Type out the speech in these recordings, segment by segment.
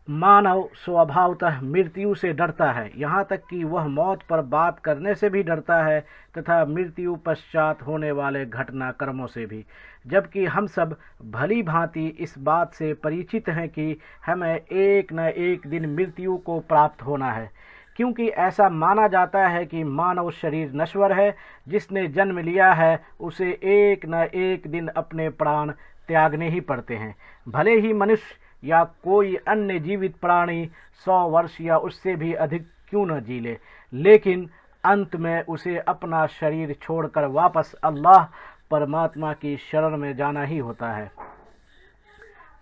मानव स्वभावतः मृत्यु से डरता है, यहाँ तक कि वह मौत पर बात करने से भी डरता है तथा मृत्यु पश्चात होने वाले घटनाक्रमों से भी। जबकि हम सब भली भांति इस बात से परिचित हैं कि हमें एक न एक दिन मृत्यु को प्राप्त होना है, क्योंकि ऐसा माना जाता है कि मानव शरीर नश्वर है। जिसने जन्म लिया है उसे एक न एक दिन अपने प्राण त्यागने ही पड़ते हैं। भले ही मनुष्य या कोई अन्य जीवित प्राणी 100 वर्ष या उससे भी अधिक क्यों न जी ले, लेकिन अंत में उसे अपना शरीर छोड़कर वापस अल्लाह परमात्मा की शरण में जाना ही होता है।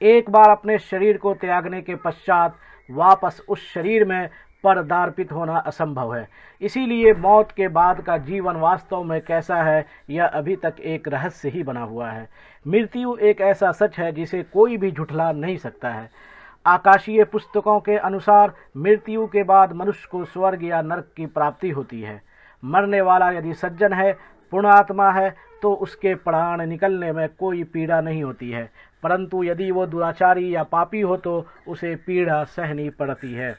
एक बार अपने शरीर को त्यागने के पश्चात वापस उस शरीर में पदार्पित होना असंभव है। इसीलिए मौत के बाद का जीवन वास्तव में कैसा है, यह अभी तक एक रहस्य ही बना हुआ है। मृत्यु एक ऐसा सच है जिसे कोई भी झुठला नहीं सकता है। आकाशीय पुस्तकों के अनुसार मृत्यु के बाद मनुष्य को स्वर्ग या नरक की प्राप्ति होती है। मरने वाला यदि सज्जन है, पुण्यात्मा है, तो उसके प्राण निकलने में कोई पीड़ा नहीं होती है, परंतु यदि वो दुराचारी या पापी हो तो उसे पीड़ा सहनी पड़ती है।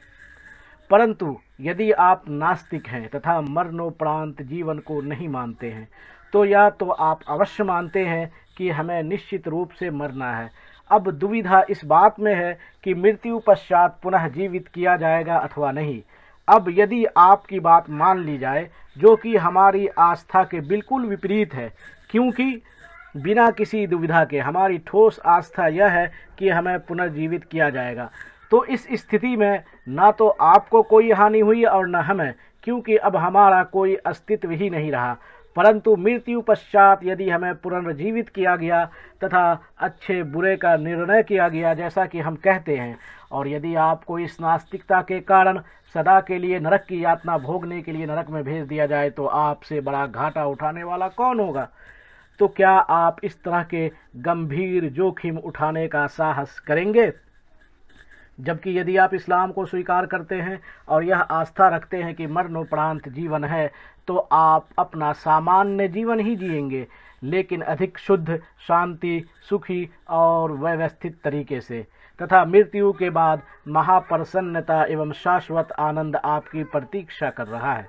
परंतु यदि आप नास्तिक हैं तथा मरणोपरांत जीवन को नहीं मानते हैं, तो या तो आप अवश्य मानते हैं कि हमें निश्चित रूप से मरना है। अब दुविधा इस बात में है कि मृत्यु पश्चात पुनः जीवित किया जाएगा अथवा नहीं। अब यदि आपकी बात मान ली जाए, जो कि हमारी आस्था के बिल्कुल विपरीत है, क्योंकि बिना किसी दुविधा के हमारी ठोस आस्था यह है कि हमें पुनर्जीवित किया जाएगा, तो इस स्थिति में ना तो आपको कोई हानि हुई और न हमें, क्योंकि अब हमारा कोई अस्तित्व ही नहीं रहा। परंतु मृत्यु पश्चात यदि हमें पुनर्जीवित किया गया तथा अच्छे बुरे का निर्णय किया गया, जैसा कि हम कहते हैं, और यदि आपको इस नास्तिकता के कारण सदा के लिए नरक की यातना भोगने के लिए नरक में भेज दिया जाए, तो आपसे बड़ा घाटा उठाने वाला कौन होगा? तो क्या आप इस तरह के गंभीर जोखिम उठाने का साहस करेंगे? जबकि यदि आप इस्लाम को स्वीकार करते हैं और यह आस्था रखते हैं कि मरणोपरांत जीवन है, तो आप अपना सामान्य जीवन ही जिएंगे, लेकिन अधिक शुद्ध, शांति, सुखी और व्यवस्थित तरीके से, तथा मृत्यु के बाद महाप्रसन्नता एवं शाश्वत आनंद आपकी प्रतीक्षा कर रहा है।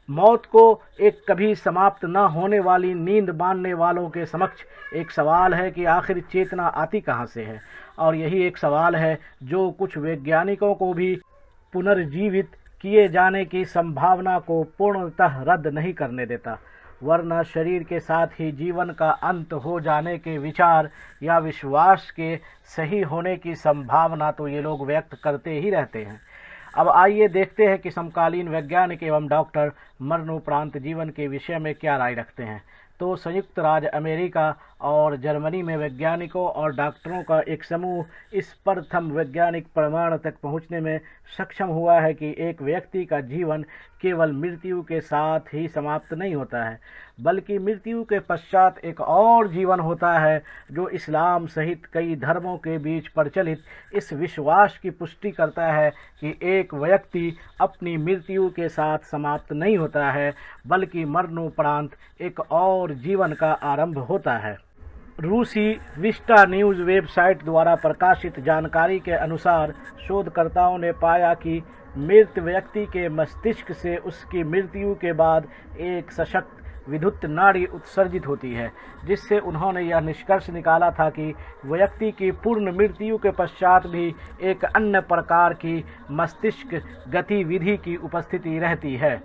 मौत को एक कभी समाप्त न होने वाली नींद मानने वालों के समक्ष एक सवाल है कि आखिर चेतना आती कहाँ से है, और यही एक सवाल है जो कुछ वैज्ञानिकों को भी पुनर्जीवित किए जाने की संभावना को पूर्णतः रद्द नहीं करने देता। वरना शरीर के साथ ही जीवन का अंत हो जाने के विचार या विश्वास के सही होने की संभावना तो ये लोग व्यक्त करते ही रहते हैं। अब आइए देखते हैं कि समकालीन वैज्ञानिक एवं डॉक्टर मरणोपरांत जीवन के विषय में क्या राय रखते हैं। तो संयुक्त राज्य अमेरिका और जर्मनी में वैज्ञानिकों और डॉक्टरों का एक समूह इस प्रथम वैज्ञानिक प्रमाण तक पहुंचने में सक्षम हुआ है कि एक व्यक्ति का जीवन केवल मृत्यु के साथ ही समाप्त नहीं होता है, बल्कि मृत्यु के पश्चात एक और जीवन होता है, जो इस्लाम सहित कई धर्मों के बीच प्रचलित इस विश्वास की पुष्टि करता है कि एक व्यक्ति अपनी मृत्यु के साथ समाप्त नहीं होता है, बल्कि मरणोपरांत एक और जीवन का आरंभ होता है। रूसी विस्टा न्यूज़ वेबसाइट द्वारा प्रकाशित जानकारी के अनुसार शोधकर्ताओं ने पाया कि मृत व्यक्ति के मस्तिष्क से उसकी मृत्यु के बाद एक सशक्त विद्युत नाड़ी उत्सर्जित होती है, जिससे उन्होंने यह निष्कर्ष निकाला था कि व्यक्ति की पूर्ण मृत्यु के पश्चात भी एक अन्य प्रकार की मस्तिष्क गतिविधि की उपस्थिति रहती है।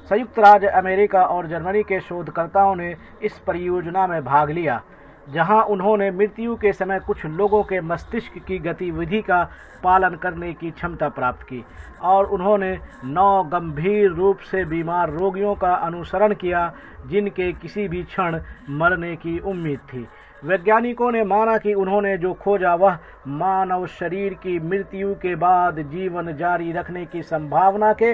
संयुक्त राज्य अमेरिका और जर्मनी के शोधकर्ताओं ने इस परियोजना में भाग लिया, जहां उन्होंने मृत्यु के समय कुछ लोगों के मस्तिष्क की गतिविधि का पालन करने की क्षमता प्राप्त की, और उन्होंने 9 गंभीर रूप से बीमार रोगियों का अनुसरण किया, जिनके किसी भी क्षण मरने की उम्मीद थी। वैज्ञानिकों ने माना कि उन्होंने जो खोजा वह मानव शरीर की मृत्यु के बाद जीवन जारी रखने की संभावना के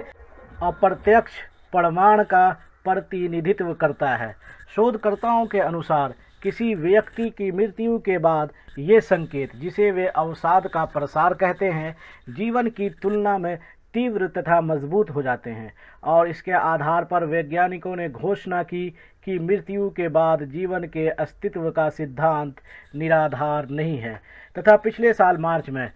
अप्रत्यक्ष प्रमाण का प्रतिनिधित्व करता है। शोधकर्ताओं के अनुसार किसी व्यक्ति की मृत्यु के बाद ये संकेत, जिसे वे अवसाद का प्रसार कहते हैं, जीवन की तुलना में तीव्र तथा मजबूत हो जाते हैं, और इसके आधार पर वैज्ञानिकों ने घोषणा की कि मृत्यु के बाद जीवन के अस्तित्व का सिद्धांत निराधार नहीं है। तथा पिछले साल मार्च में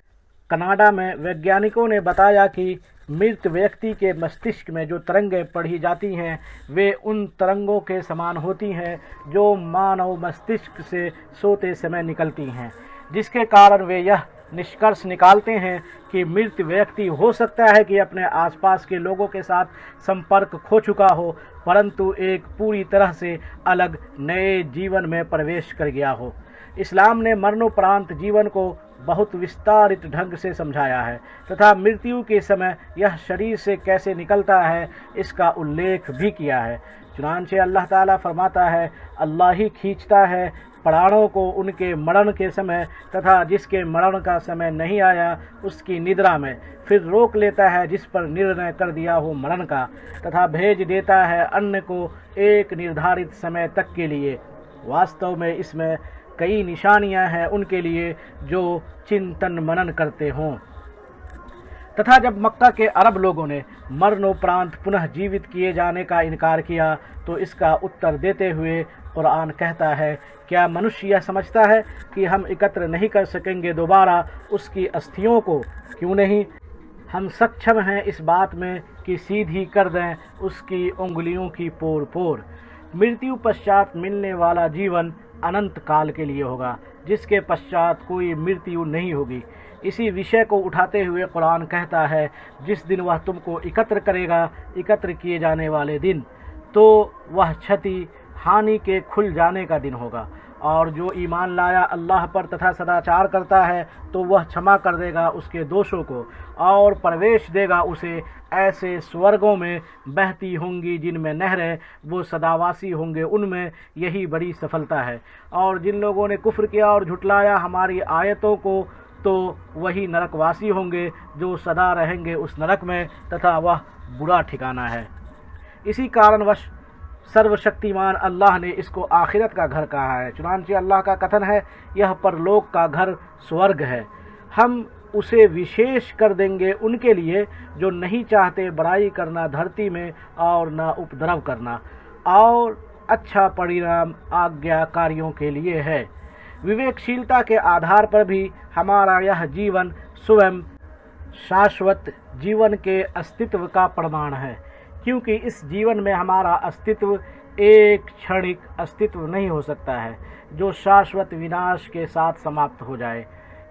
कनाडा में वैज्ञानिकों ने बताया कि मृत व्यक्ति के मस्तिष्क में जो तरंगें पढ़ी जाती हैं वे उन तरंगों के समान होती हैं जो मानव मस्तिष्क से सोते समय निकलती हैं, जिसके कारण वे यह निष्कर्ष निकालते हैं कि मृत व्यक्ति हो सकता है कि अपने आसपास के लोगों के साथ संपर्क खो चुका हो, परंतु एक पूरी तरह से अलग नए जीवन में प्रवेश कर गया हो। इस्लाम ने मरणोपरांत जीवन को बहुत विस्तारित ढंग से समझाया है तथा मृत्यु के समय यह शरीर से कैसे निकलता है इसका उल्लेख भी किया है। चुनांचे अल्लाह ताला फरमाता है, अल्लाह ही खींचता है प्राणों को उनके मरण के समय तथा जिसके मरण का समय नहीं आया उसकी निद्रा में, फिर रोक लेता है जिस पर निर्णय कर दिया हो मरण का, तथा भेज देता है अन्य को एक निर्धारित समय तक के लिए। वास्तव में इसमें कई निशानियां हैं उनके लिए जो चिंतन मनन करते हों। तथा जब मक्का के अरब लोगों ने मरणोपरांत पुनः जीवित किए जाने का इनकार किया तो इसका उत्तर देते हुए कुरान कहता है, क्या मनुष्य यह समझता है कि हम एकत्र नहीं कर सकेंगे दोबारा उसकी अस्थियों को? क्यों नहीं, हम सक्षम हैं इस बात में कि सीधी कर दें उसकी उंगलियों की पोर पोर। मृत्यु पश्चात मिलने वाला जीवन अनंत काल के लिए होगा, जिसके पश्चात कोई मृत्यु नहीं होगी। इसी विषय को उठाते हुए कुरान कहता है, जिस दिन वह तुमको एकत्र करेगा, एकत्र किए जाने वाले दिन, तो वह क्षति हानि के खुल जाने का दिन होगा। और जो ईमान लाया अल्लाह पर तथा सदाचार करता है तो वह क्षमा कर देगा उसके दोषों को और प्रवेश देगा उसे ऐसे स्वर्गों में बहती होंगी जिनमें नहरें, वो सदावासी होंगे उनमें, यही बड़ी सफलता है। और जिन लोगों ने कुफ्र किया और झुटलाया हमारी आयतों को तो वही नरकवासी होंगे जो सदा रहेंगे उस नरक में, तथा वह बुरा ठिकाना है। इसी कारणवश सर्वशक्तिमान अल्लाह ने इसको आखिरत का घर कहा है। चुनांचे अल्लाह का कथन है, यह परलोक का घर स्वर्ग है, हम उसे विशेष कर देंगे उनके लिए जो नहीं चाहते बड़ाई करना धरती में और न उपद्रव करना, और अच्छा परिणाम आज्ञाकारियों के लिए है। विवेकशीलता के आधार पर भी हमारा यह जीवन स्वयं शाश्वत जीवन के अस्तित्व का प्रमाण है, क्योंकि इस जीवन में हमारा अस्तित्व एक क्षणिक अस्तित्व नहीं हो सकता है जो शाश्वत विनाश के साथ समाप्त हो जाए,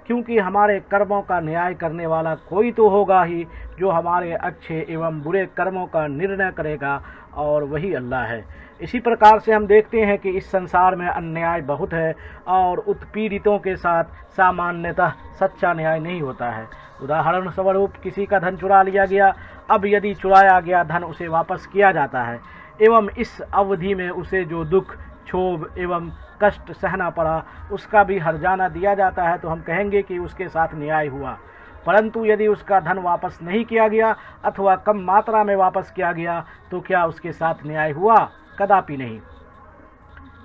क्योंकि हमारे कर्मों का न्याय करने वाला कोई तो होगा ही जो हमारे अच्छे एवं बुरे कर्मों का निर्णय करेगा, और वही अल्लाह है। इसी प्रकार से हम देखते हैं कि इस संसार में अन्याय बहुत है और उत्पीड़ितों के साथ सामान्यतः सच्चा न्याय नहीं होता है। उदाहरण स्वरूप किसी का धन चुरा लिया गया, अब यदि चुराया गया धन उसे वापस किया जाता है एवं इस अवधि में उसे जो दुख, क्षोभ एवं कष्ट सहना पड़ा उसका भी हर्जाना दिया जाता है, तो हम कहेंगे कि उसके साथ न्याय हुआ। परंतु यदि उसका धन वापस नहीं किया गया अथवा कम मात्रा में वापस किया गया तो क्या उसके साथ न्याय हुआ? कदापि नहीं।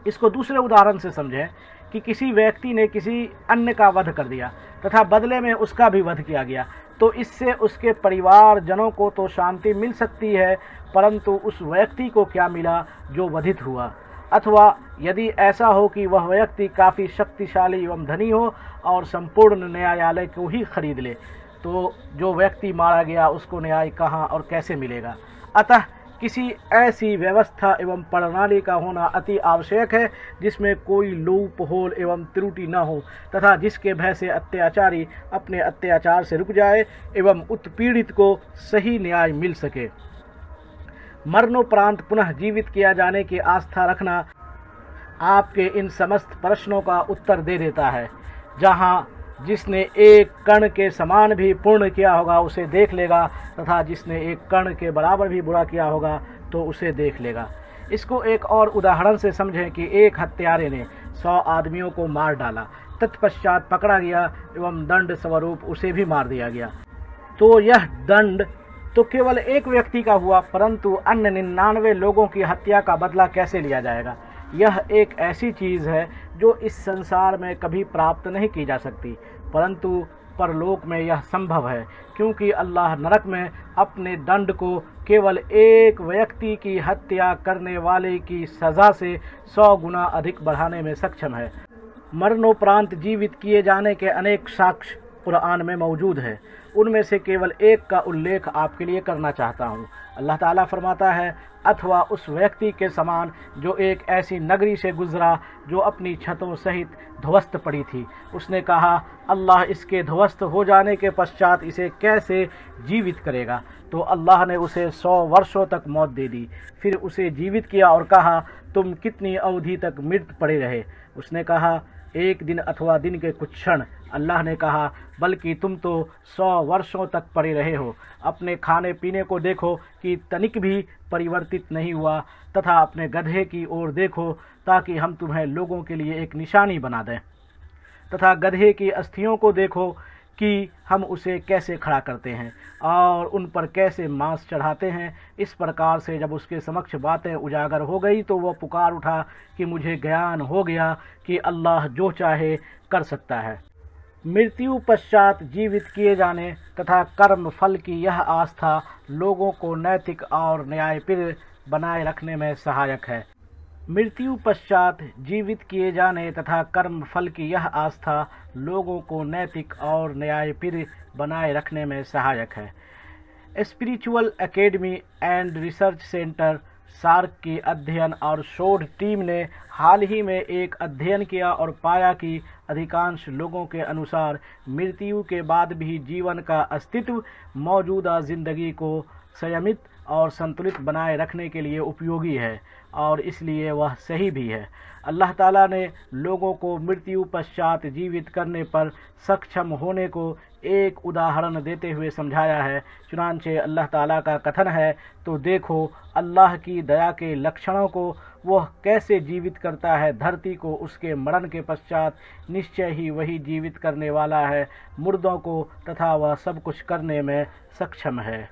इसको दूसरे उदाहरण से समझें कि किसी व्यक्ति ने किसी अन्य का वध कर दिया तथा बदले में उसका भी वध किया गया, तो इससे उसके परिवारजनों को तो शांति मिल सकती है, परंतु उस व्यक्ति को क्या मिला जो वधित हुआ? अथवा यदि ऐसा हो कि वह व्यक्ति काफ़ी शक्तिशाली एवं धनी हो और संपूर्ण न्यायालय को ही खरीद ले, तो जो व्यक्ति मारा गया उसको न्याय कहाँ और कैसे मिलेगा? अतः किसी ऐसी व्यवस्था एवं प्रणाली का होना अति आवश्यक है जिसमें कोई लूप होल एवं त्रुटि न हो तथा जिसके भय से अत्याचारी अपने अत्याचार से रुक जाए एवं उत्पीड़ित को सही न्याय मिल सके। मरणोपरांत पुनः जीवित किया जाने की आस्था रखना आपके इन समस्त प्रश्नों का उत्तर दे देता है। जहाँ जिसने एक कण के समान भी पूर्ण किया होगा उसे देख लेगा तथा जिसने एक कण के बराबर भी बुरा किया होगा तो उसे देख लेगा। इसको एक और उदाहरण से समझें कि एक हत्यारे ने 100 आदमियों को मार डाला, तत्पश्चात पकड़ा गया एवं दंड स्वरूप उसे भी मार दिया गया, तो यह दंड तो केवल एक व्यक्ति का हुआ, परंतु अन्य 99 लोगों की हत्या का बदला कैसे लिया जाएगा? यह एक ऐसी चीज़ है जो इस संसार में कभी प्राप्त नहीं की जा सकती, परंतु परलोक में यह संभव है, क्योंकि अल्लाह नरक में अपने दंड को केवल एक व्यक्ति की हत्या करने वाले की सज़ा से 100 गुना अधिक बढ़ाने में सक्षम है। मरणोपरांत जीवित किए जाने के अनेक साक्ष्य कुरान में मौजूद है। उनमें से केवल एक का उल्लेख आपके लिए करना चाहता हूँ। अल्लाह ताला फरमाता है, अथवा उस व्यक्ति के समान जो एक ऐसी नगरी से गुजरा जो अपनी छतों सहित ध्वस्त पड़ी थी। उसने कहा, अल्लाह इसके ध्वस्त हो जाने के पश्चात इसे कैसे जीवित करेगा? तो अल्लाह ने उसे 100 वर्षों तक मौत दे दी। फिर उसे जीवित किया और कहा, तुम कितनी अवधि तक मृत पड़े रहे? उसने कहा, 1 दिन अथवा दिन के कुछ क्षण। अल्लाह ने कहा, बल्कि तुम तो 100 वर्षों तक पड़े रहे हो। अपने खाने पीने को देखो कि तनिक भी परिवर्तित नहीं हुआ, तथा अपने गधे की ओर देखो ताकि हम तुम्हें लोगों के लिए एक निशानी बना दें, तथा गधे की अस्थियों को देखो कि हम उसे कैसे खड़ा करते हैं और उन पर कैसे मांस चढ़ाते हैं। इस प्रकार से जब उसके समक्ष बातें उजागर हो गई तो वह पुकार उठा कि मुझे ज्ञान हो गया कि अल्लाह जो चाहे कर सकता है। मृत्यु पश्चात जीवित किए जाने तथा कर्म फल की यह आस्था लोगों को नैतिक और न्यायप्रिय बनाए रखने में सहायक है। मृत्यु पश्चात जीवित किए जाने तथा कर्म फल की यह आस्था लोगों को नैतिक और न्यायप्रिय बनाए रखने में सहायक है। Spiritual academy and research centre सार्क की अध्ययन और शोध टीम ने हाल ही में एक अध्ययन किया और पाया कि अधिकांश लोगों के अनुसार मृत्यु के बाद भी जीवन का अस्तित्व मौजूदा ज़िंदगी को संयमित और संतुलित बनाए रखने के लिए उपयोगी है और इसलिए वह सही भी है। अल्लाह ताला ने लोगों को मृत्यु पश्चात जीवित करने पर सक्षम होने को एक उदाहरण देते हुए समझाया है। चुनांचे अल्लाह ताला का कथन है, तो देखो अल्लाह की दया के लक्षणों को, वह कैसे जीवित करता है धरती को उसके मरण के पश्चात। निश्चय ही वही जीवित करने वाला है मुर्दों को, तथा वह सब कुछ करने में सक्षम है।